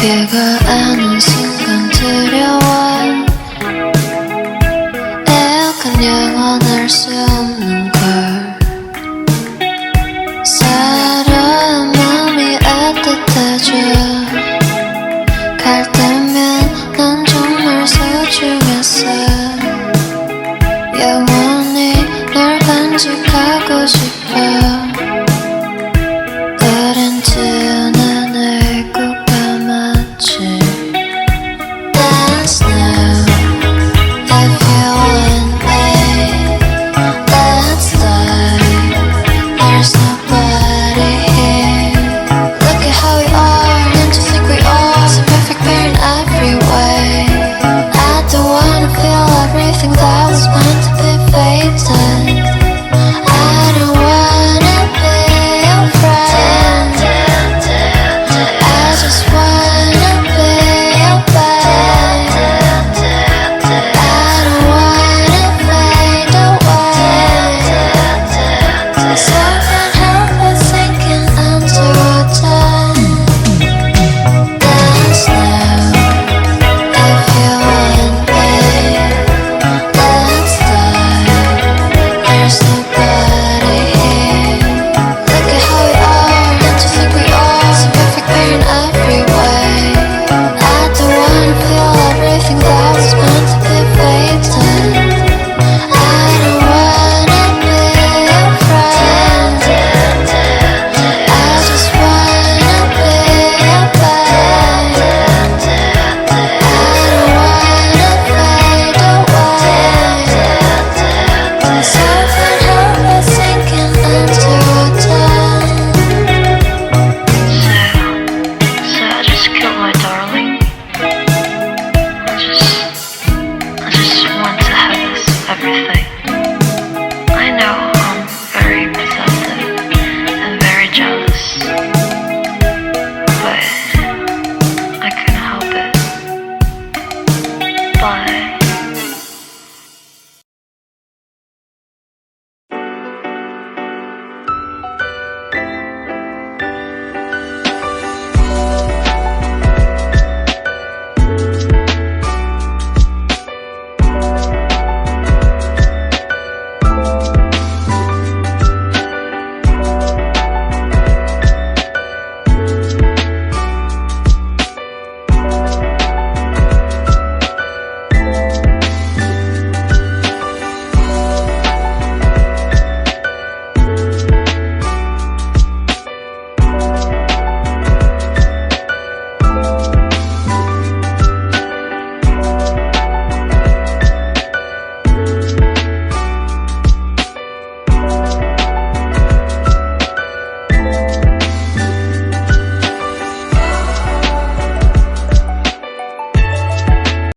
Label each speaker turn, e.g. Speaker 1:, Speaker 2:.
Speaker 1: 비가 아는 순간 두려워 에어컨 영원할 수 없는 걸 사람 마음이 따뜻해져 갈 때면 난 정말 소중했어 영원히 널 간직하고 싶어 어린 두 눈을 꼭 감았지 Dance now if you want me Let's die There's nobody here Look at how we are and to think we are so perfect pair in every way I don't wanna feel everything that